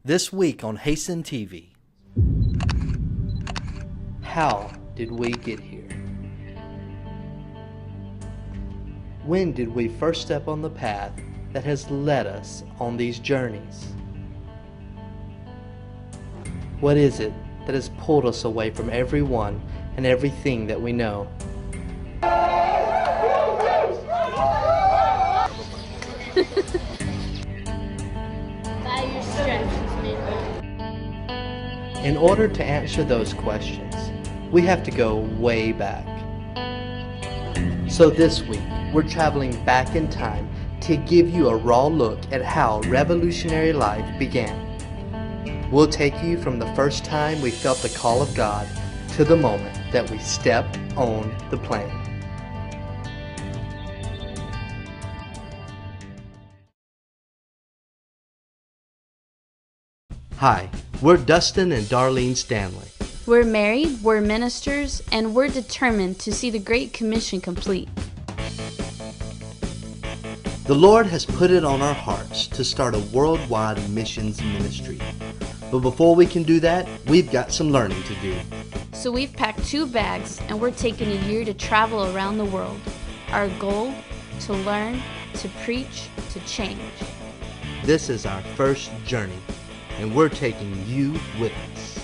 This week on Hasten TV. How did we get here? When did we first step on the path that has led us on these journeys? What is it that has pulled us away from everyone and everything that we know? In order to answer those questions, we have to go way back. So this week, we're traveling back in time to give you a raw look at how revolutionary life began. We'll take you from the first time we felt the call of God to the moment that we stepped on the plane. Hi, we're Dustan and Darlene Stanley. We're married, we're ministers, and we're determined to see the Great Commission complete. The Lord has put it on our hearts to start a worldwide missions ministry. But before we can do that, we've got some learning to do. So we've packed 2 bags and we're taking a year to travel around the world. Our goal? To learn, to preach, to change. This is our first journey, and we're taking you with us.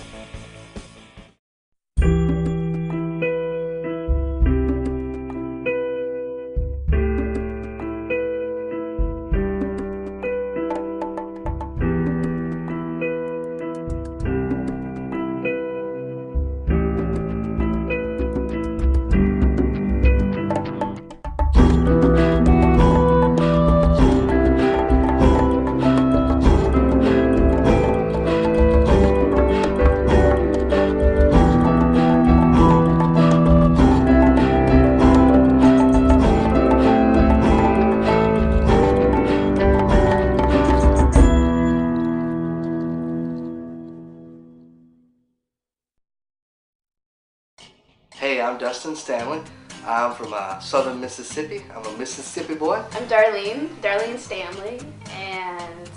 Hey, I'm Dustan Stanley. I'm from southern Mississippi. I'm a Mississippi boy. I'm Darlene Stanley, and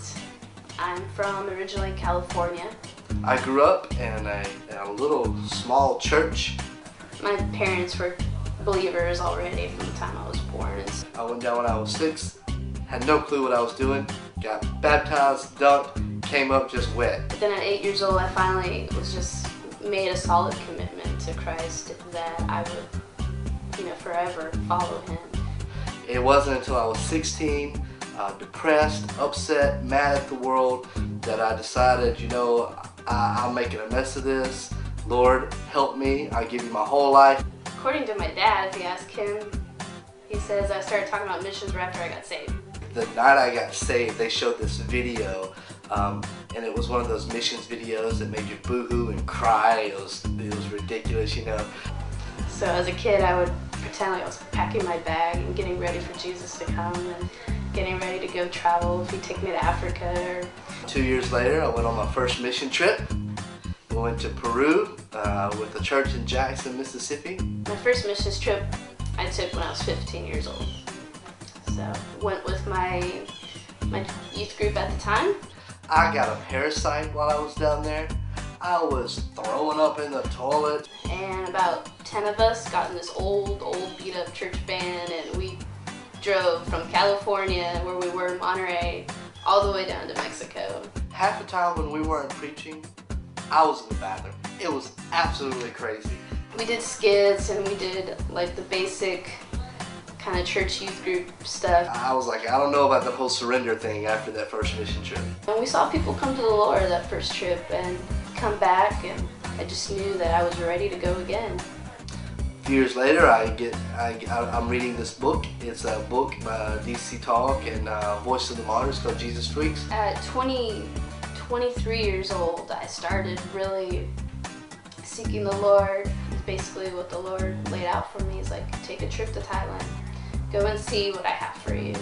I'm from originally California. I grew up in a little small church. My parents were believers already from the time I was born. I went down when I was 6, had no clue what I was doing, got baptized, dunked, came up just wet. But then at 8 years old, I finally was just made a solid commitment to Christ that I would, forever follow Him. It wasn't until I was 16, depressed, upset, mad at the world, that I decided, I'm making a mess of this. Lord, help me. I give you my whole life. According to my dad, if you ask him, he says I started talking about missions right after I got saved. The night I got saved, they showed this video, and it was one of those missions videos that made you boo-hoo and cry. It was ridiculous, So as a kid, I would pretend like I was packing my bag and getting ready for Jesus to come and getting ready to go travel if He'd take me to Africa. 2 years later, I went on my first mission trip. We went to Peru with a church in Jackson, Mississippi. My first missions trip I took when I was 15 years old. So went with my youth group at the time. I got a parasite while I was down there. I was throwing up in the toilet. And about 10 of us got in this old beat up church van, and we drove from California, where we were in Monterey, all the way down to Mexico. Half the time when we weren't preaching, I was in the bathroom. It was absolutely crazy. We did skits and we did like the basic kind of church youth group stuff. I was like, I don't know about the whole surrender thing after that first mission trip. And we saw people come to the Lord that first trip and come back, and I just knew that I was ready to go again. A few years later, I'm reading this book. It's a book by DC Talk and Voice of the Martyrs called Jesus Freaks. At 23 years old, I started really seeking the Lord. Basically what the Lord laid out for me is like, take a trip to Thailand. Go and see what I have for you.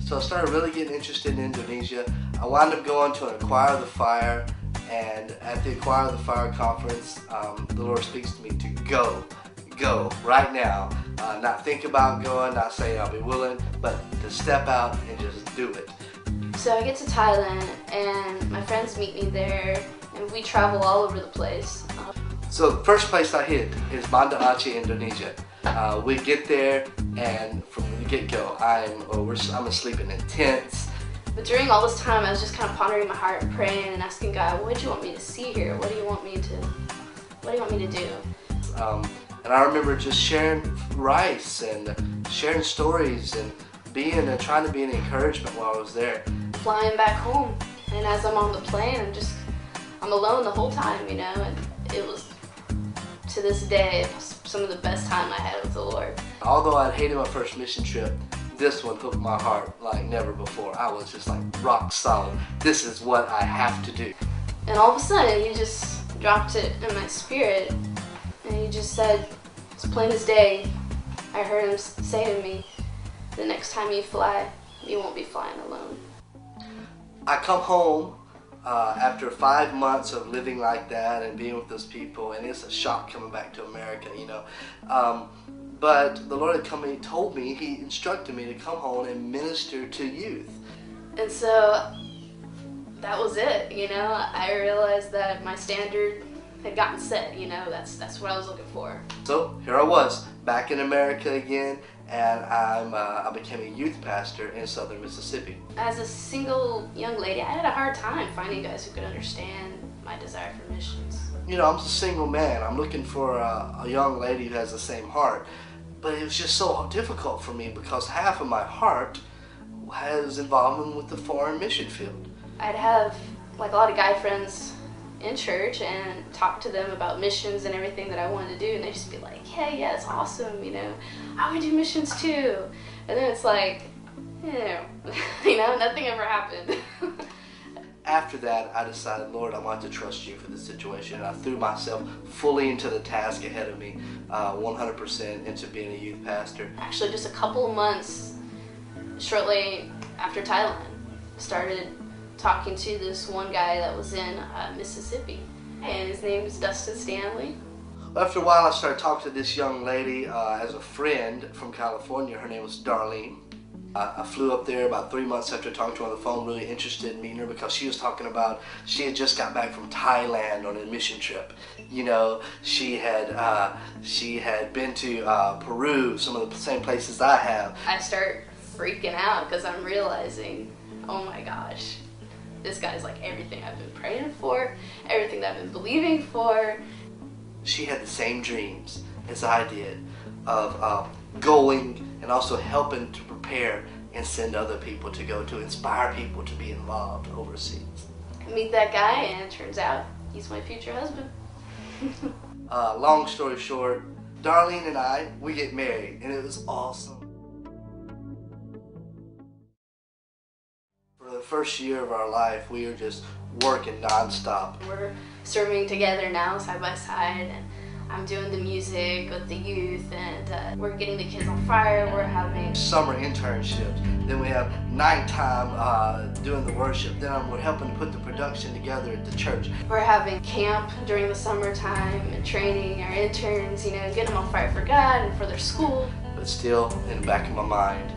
So I started really getting interested in Indonesia. I wound up going to an Acquire the Fire, and at the Acquire the Fire conference, the Lord speaks to me to go right now. Not think about going, not saying I'll be willing, but to step out and just do it. So I get to Thailand, and my friends meet me there, and we travel all over the place. So the first place I hit is Banda Aceh, Indonesia. We get there, and from the get-go, I'm sleeping in tents. But during all this time, I was just kind of pondering in my heart and praying and asking God, what do you want me to see here? What do you want me to do? And I remember just sharing rice and sharing stories and trying to be an encouragement while I was there. Flying back home, and as I'm on the plane, I'm alone the whole time, you know, and it was, to this day, some of the best time I had with the Lord. Although I'd hated my first mission trip, this one hooked my heart like never before. I was just like rock solid. This is what I have to do. And all of a sudden, He just dropped it in my spirit, and He just said, as plain as day, I heard Him say to me, the next time you fly, you won't be flying alone. I come home after 5 months of living like that and being with those people, and it's a shock coming back to America, you know. But the Lord had told me, He instructed me to come home and minister to youth. And so that was it, you know. I realized that my standard had gotten set, you know. That's what I was looking for. So here I was, back in America again, and I became a youth pastor in southern Mississippi. As a single young lady, I had a hard time finding guys who could understand my desire for missions. You know, I'm a single man. I'm looking for a young lady who has the same heart. But it was just so difficult for me because half of my heart has involvement with the foreign mission field. I'd have like a lot of guy friends in church and talk to them about missions and everything that I wanted to do, and they'd just be like, hey, yeah, it's awesome, you know, I would do missions too. And then it's like, you know, nothing ever happened. After that, I decided, Lord, I want to trust You for this situation. And I threw myself fully into the task ahead of me, 100% into being a youth pastor. Actually, just a couple of months shortly after Thailand, started talking to this one guy that was in Mississippi, and his name is Dustan Darlene. After a while, I started talking to this young lady as a friend from California. Her name was Darlene. I flew up there about 3 months after talking to her on the phone, really interested in meeting her because she was talking about she had just got back from Thailand on a mission trip. You know, she had been to Peru, some of the same places I have. I start freaking out because I'm realizing, oh my gosh, this guy's like everything I've been praying for, everything that I've been believing for. She had the same dreams as I did of going and also helping to prepare and send other people to go, to inspire people to be involved overseas. I meet that guy, and it turns out he's my future husband. Long story short, Darlene and I, we get married, and it was awesome. For the first year of our life, we were just working nonstop. We're serving together now, side by side, and I'm doing the music with the youth, and we're getting the kids on fire. We're having summer internships. Then we have nighttime doing the worship. Then we're helping to put the production together at the church. We're having camp during the summertime and training our interns, you know, getting them on fire for God and for their school. But still, in the back of my mind,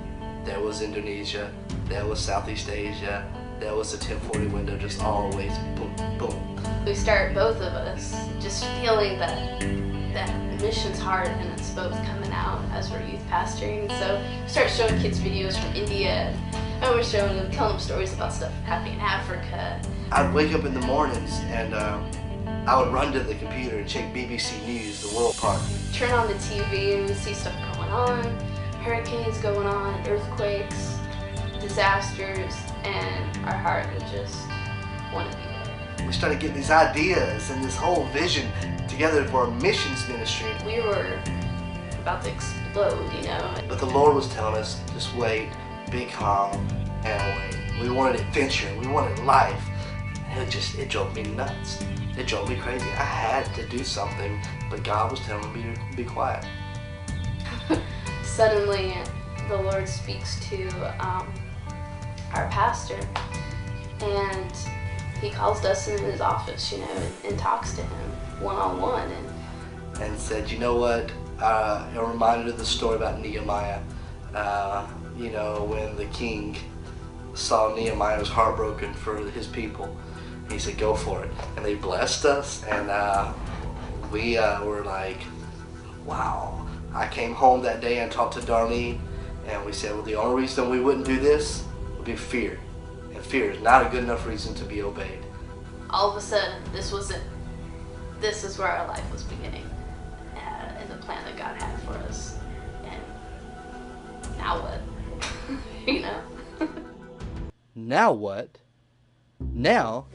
there was Indonesia, there was Southeast Asia, there was the 1040 window, just always boom, boom. We start, both of us, just feeling that missions heart, and it's both coming out as we're youth pastoring. So we start showing kids videos from India, and we're showing them, telling them stories about stuff happening in Africa. I'd wake up in the mornings and I would run to the computer and check BBC News, the world part. Turn on the TV and we see stuff going on, hurricanes going on, earthquakes, disasters, and our heart would just want to be there. We started getting these ideas and this whole vision together for a missions ministry. We were about to explode, you know. But the Lord was telling us, just wait, be calm, and wait. We wanted adventure, we wanted life. And it drove me nuts. It drove me crazy. I had to do something, but God was telling me to be quiet. Suddenly, the Lord speaks to our pastor, and he calls Dustin in his office, you know, and talks to him one-on-one. And said, you know what, a reminder of the story about Nehemiah, you know, when the king saw Nehemiah was heartbroken for his people. He said, go for it. And they blessed us, and we were like, wow. I came home that day and talked to Darlene, and we said, well, the only reason we wouldn't do this would be fear. And fear is not a good enough reason to be obeyed. All of a sudden, this was it. This is where our life was beginning, and the plan that God had for us. And now what? You know? Now what? Now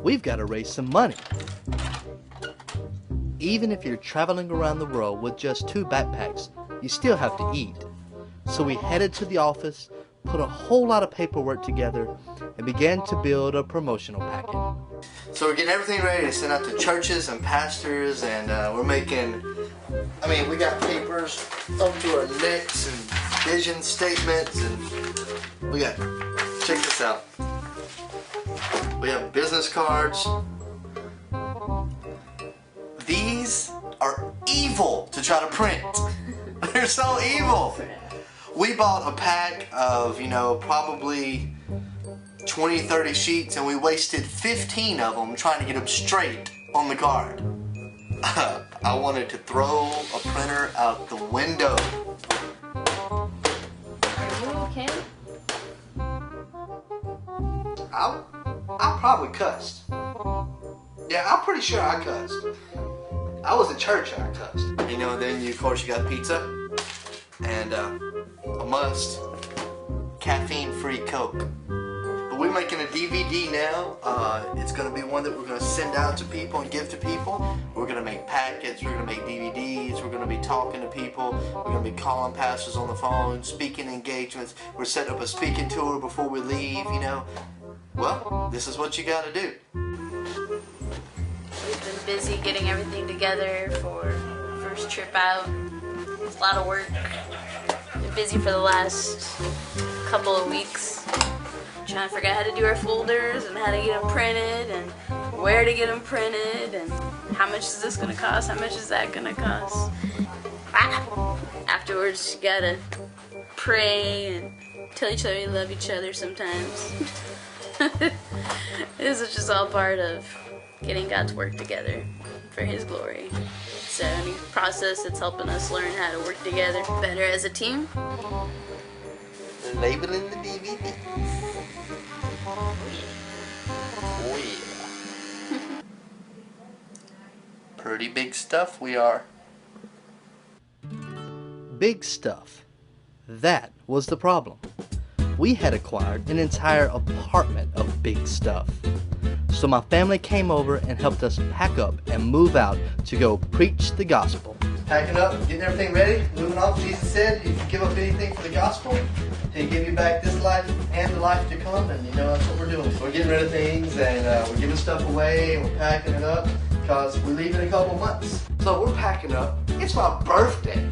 we've got to raise some money. Even if you're traveling around the world with just 2 backpacks, you still have to eat. So we headed to the office, put a whole lot of paperwork together, and began to build a promotional packet. So we're getting everything ready to send out to churches and pastors, and we're making, we got papers up to our necks and vision statements, and we got, check this out. We have business cards. These are evil to try to print. They're so evil. We bought a pack of, probably 20, 30 sheets, and we wasted 15 of them trying to get them straight on the card. I wanted to throw a printer out the window. Are you okay? I probably cussed. Yeah, I'm pretty sure I cussed. I was in church and I cussed. Then of course you got pizza and a must, caffeine-free Coke. But we're making a DVD now. It's going to be one that we're going to send out to people and give to people. We're going to make packets, we're going to make DVDs, we're going to be talking to people, we're going to be calling pastors on the phone, speaking engagements. We're setting up a speaking tour before we leave, Well, this is what you got to do. We've been busy getting everything together for our first trip out. It's a lot of work. Been busy for the last couple of weeks, trying to figure out how to do our folders and how to get them printed and where to get them printed and how much is this gonna cost, how much is that gonna cost. Afterwards, you gotta pray and tell each other you love each other sometimes. This is just all part of getting God's work together for His glory. So any process that's helping us learn how to work together better as a team. Labeling the DVD. Oh yeah. Pretty big stuff we are. Big stuff. That was the problem. We had acquired an entire apartment of big stuff. So my family came over and helped us pack up and move out to go preach the gospel. Packing up, getting everything ready, moving on. Jesus said, if you give up anything for the gospel, He'll give you back this life and the life to come, and that's what we're doing. So we're getting rid of things, and we're giving stuff away, and we're packing it up, because we leave in a couple months. So we're packing up. It's my birthday,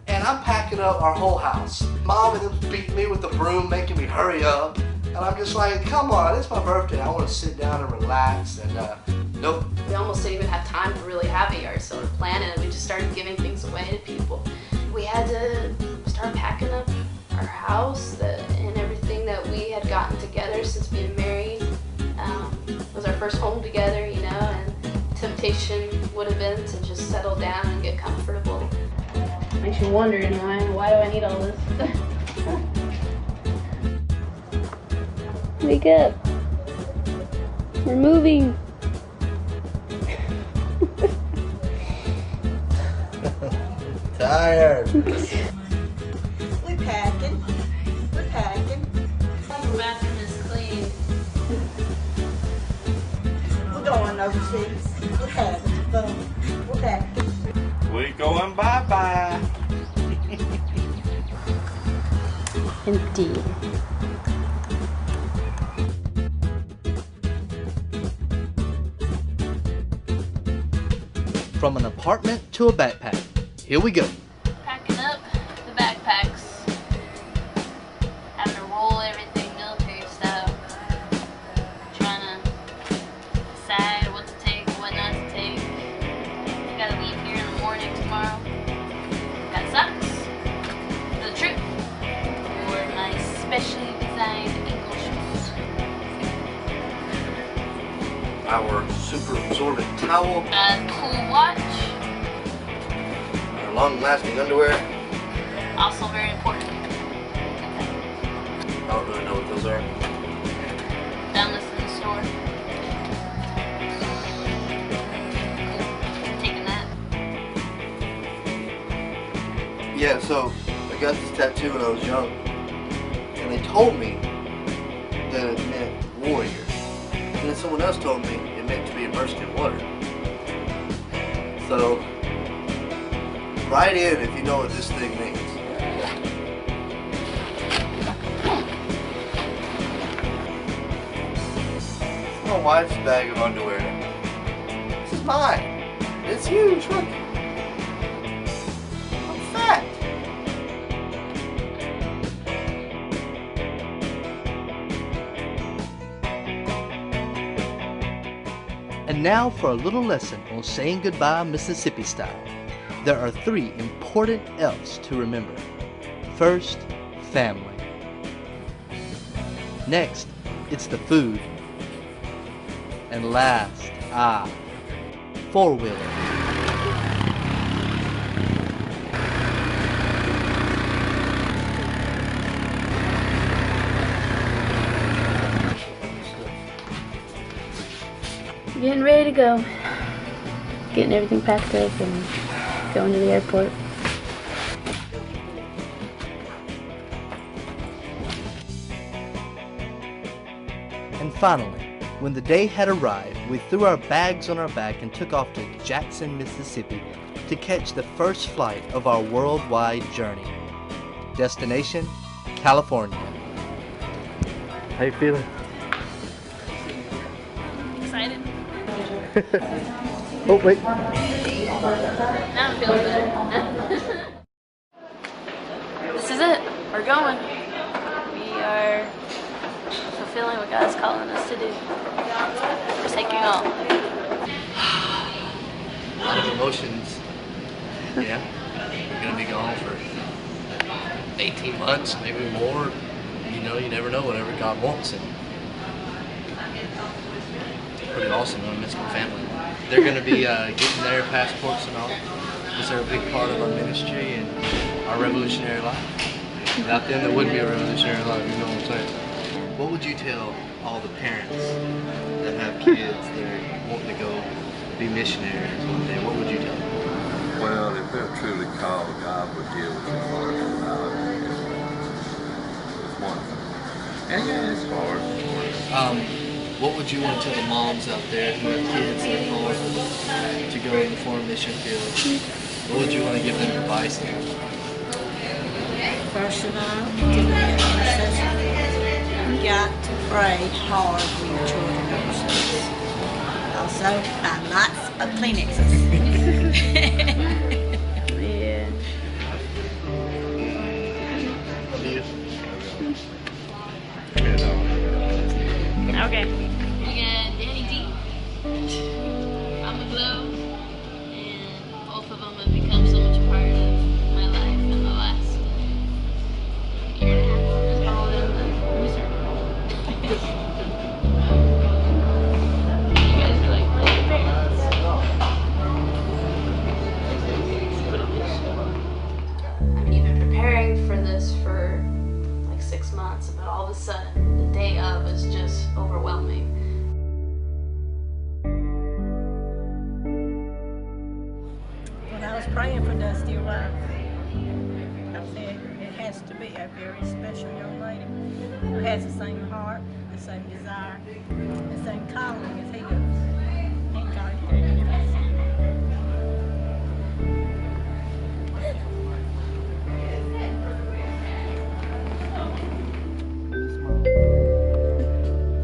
and I'm packing up our whole house. Mom and them beating me with the broom, making me hurry up. And I'm just like, come on, it's my birthday. I want to sit down and relax, and nope. We almost didn't even have time to really have a yard sale or plan it. We just started giving things away to people. We had to start packing up our house and everything that we had gotten together since being married. It was our first home together, and temptation would have been to just settle down and get comfortable. Makes you wondering, why do I need all this? Wake up. We're moving. Tired. We're packing. We're packing. The bathroom is clean. We're going overseas. We're having fun. We're packing. We're going bye-bye. Indeed. From an apartment to a backpack. Here we go. Packing up the backpacks. Having to roll everything military style. Trying to decide what to take, what not to take. I gotta leave here in the morning tomorrow. Got socks for the trip. Wore my specially designed ankle shoes. super absorbent towel, A cool watch, or long-lasting underwear. also very important. I don't really know what those are. Found this in the store. Taking that. Yeah, so I got this tattoo when I was young, and they told me that it meant warrior. And then someone else told me it meant to be immersed in water. So, write in if you know what this thing means. It's my wife's bag of underwear. This is mine. It's huge, look. I'm fat. And now for a little lesson on saying goodbye Mississippi style. There are 3 important F's to remember. First, family. Next, it's the food. And last, four-wheeler. Getting ready to go. Getting everything packed up and going to the airport. And finally, when the day had arrived, we threw our bags on our back and took off to Jackson, Mississippi to catch the first flight of our worldwide journey. Destination, California. How you feeling? Excited? Oh, wait. Now I'm feeling better. This is it. We're going. We are fulfilling what God's calling us to do. We're taking off. A lot of emotions. Yeah. We're going to be gone for 18 months, maybe more. You know, you never know whatever God wants. And it's pretty awesome. I'm going to miss my family. They're going to be getting their passports and all. Because they're a big part of our ministry and our revolutionary life. Without them, there wouldn't be a revolutionary life, you know what I'm saying? What would you tell all the parents that have kids that are wanting to go be missionaries one day? What would you tell them? Well, if they're truly called, God would deal with your heart about it. It's wonderful. And yeah, it's hard. What would you want to tell the moms out there who have kids that are going to go in the foreign mission field? What would you want to give them advice on? First of all, to be an intercessor, you got to pray hard for your children overseas. Also, buy lots of Kleenexes. Yeah. Okay. We got Danny D. I'm a Glow. And both of them have become so much a part of my life in the last year and a half. Just follow them and you guys are like my parents. I've been preparing for this for like 6 months, but all of a sudden the day of is just overwhelming. When I was praying for Dusty a while, I said it has to be a very special young lady who has the same heart, the same desire, the same calling as he does. Ain't God good?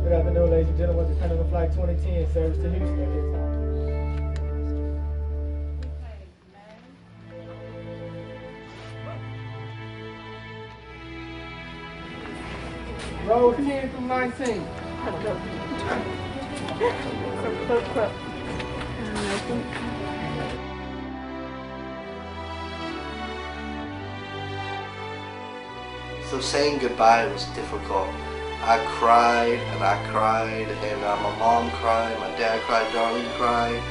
Good afternoon, ladies and gentlemen. Descending on flight 2010, service to Houston at this time. Row 10 through 19. So saying goodbye was difficult. I cried and I cried, and my mom cried, my dad cried, Darlene cried.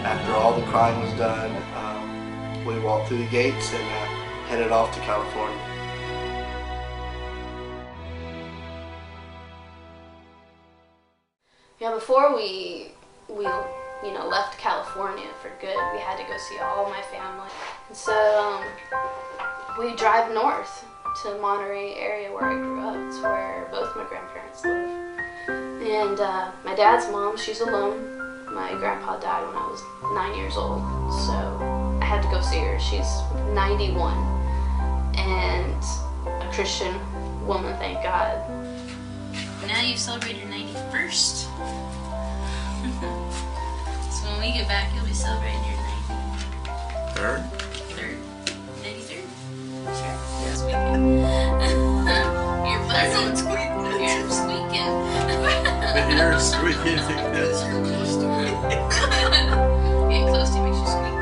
After all the crying was done, we walked through the gates and headed off to California. Yeah, before we left California for good, we had to go see all my family. And so we drive north to the Monterey area where I grew up. It's where both my grandparents live. And my dad's mom, she's alone. My grandpa died when I was 9 years old, so I had to go see her. She's 91 and a Christian woman, thank God. Now you celebrate your 91st. So when we get back, you'll be celebrating your Third? 93rd? Sure. This weekend. You're buzzing. You're squeaking. But you're squeaking like this. Getting close to you makes you squeak.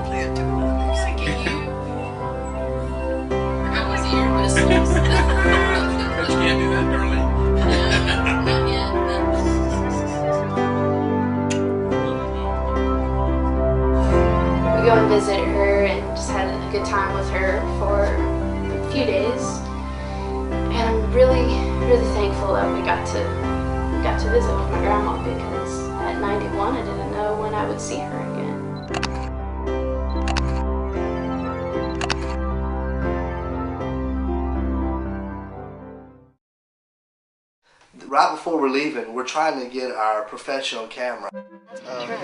Play it to another I get you. How was your whistles? But you can't do that, Darlene. Not yet. We go and visit her and just had a good time with her for a few days. And I'm really, really thankful that we got to visit with my grandma, because at 91 I didn't know when I would see her again. Right before we're leaving, we're trying to get our professional camera. Turn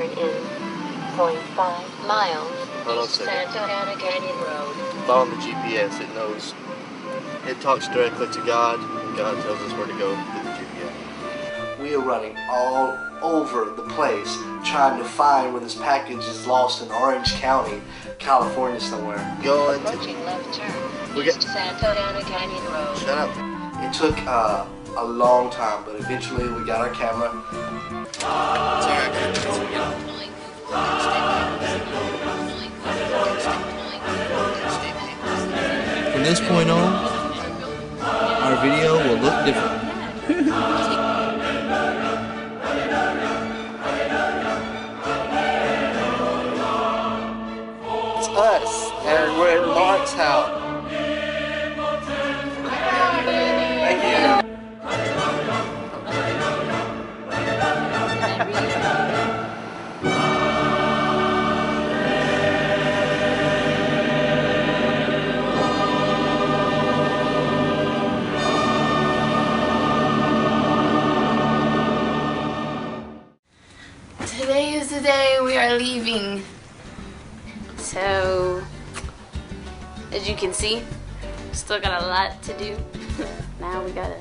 in 0.5 miles Hold on a east second. Santa Ana Canyon Road. On the GPS, it knows. It talks directly to God, and God tells us where to go through the GPS. We are running all over the place trying to find where this package is lost in Orange County, California somewhere. Going to... Approaching left turn We east get- Santa Ana Canyon Road. Shut up. It took a long time, but eventually we got our camera. From this point on, our video will look different. It's us, and we're at Mark's house. Thank you. Today is the day we are leaving. So, as you can see, still got a lot to do. Now we gotta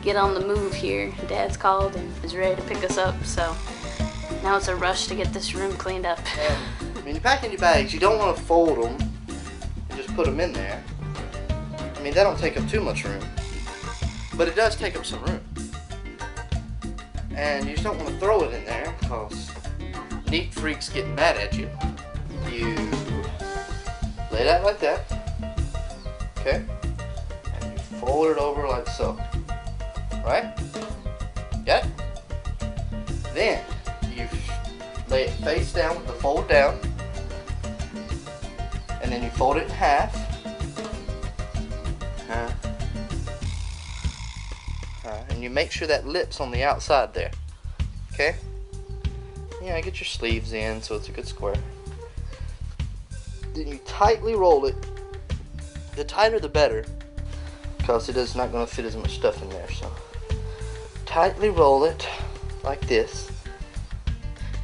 get on the move here. Dad's called and is ready to pick us up, so now it's a rush to get this room cleaned up. When you pack in your bags, you don't want to fold them and just put them in there. I mean, that don't take up too much room, but it does take up some room. And you just don't want to throw it in there because neat freaks get mad at you. You lay it out like that, okay? And you fold it over like so, right? Got it? Then you lay it face down with the fold down, and then you fold it in half. And you make sure that lip's on the outside there, okay? Yeah, get your sleeves in so it's a good square. Then you tightly roll it. The tighter the better, because it is not going to fit as much stuff in there. So tightly roll it like this,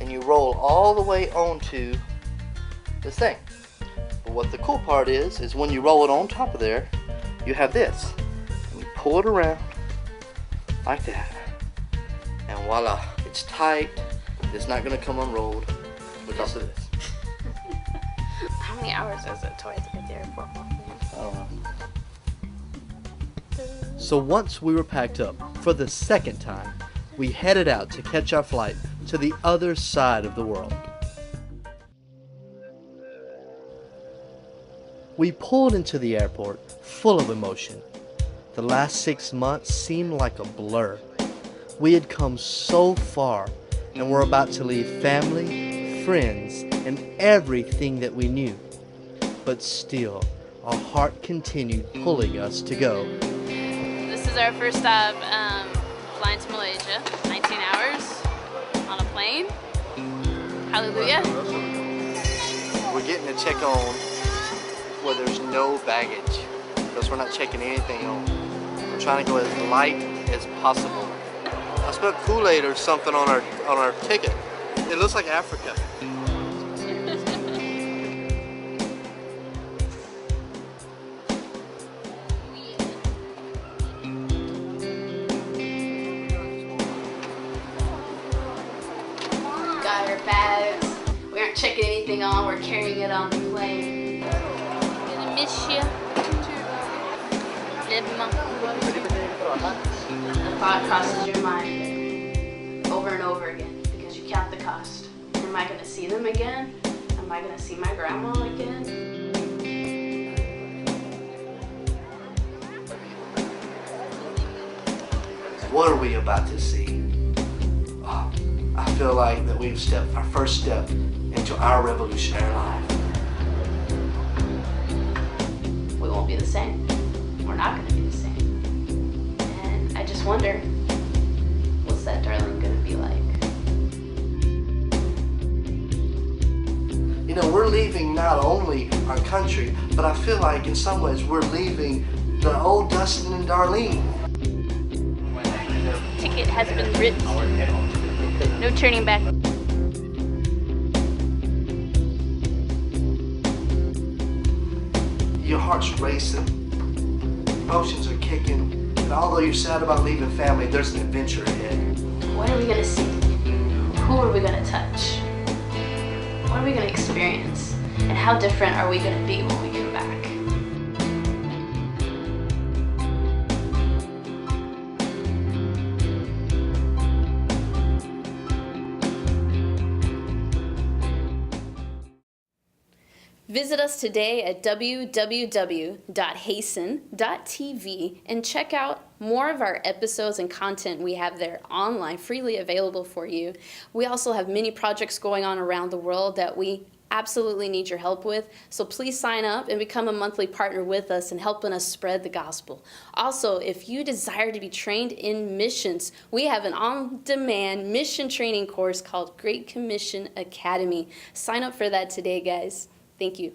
and you roll all the way onto this thing. But what the cool part is when you roll it on top of there, you have this, and you pull it around like that, and voila, it's tight. It's not going to come unrolled because of this. How many hours is it till I have to get to the airport? I don't know. So once we were packed up, for the second time, we headed out to catch our flight to the other side of the world. We pulled into the airport full of emotion. The last 6 months seemed like a blur. We had come so far and were about to leave family, friends, and everything that we knew. But still, our heart continued pulling us to go. This is our first stop flying to Malaysia. 19 hours on a plane. Hallelujah. We're getting a check on where there's no baggage because we're not checking anything on. We're trying to go as light as possible. I spilled Kool-Aid or something on our ticket. It looks like Africa. Got our bags. We aren't checking anything on. We're carrying it on the plane. Gonna miss you. The thought crosses your mind over and over again because you count the cost. Am I gonna see them again? Am I gonna see my grandma again? What are we about to see? Oh, I feel like that we've stepped our first step into our revolutionary life. We won't be the same. We're not gonna be the same. And I just wonder, what's that Darlene gonna be like? You know, we're leaving not only our country, but I feel like in some ways we're leaving the old Dustan and Darlene. Ticket has been written. No turning back. Your heart's racing, emotions are kicking, and although you're sad about leaving family, there's an adventure ahead. What are we gonna see? Who are we gonna touch? What are we gonna experience? And how different are we gonna be when we get back? Visit us today at www.hasten.tv and check out more of our episodes and content we have there online, freely available for you. We also have many projects going on around the world that we absolutely need your help with, so please sign up and become a monthly partner with us in helping us spread the gospel. Also, if you desire to be trained in missions, we have an on-demand mission training course called Great Commission Academy. Sign up for that today, guys. Thank you.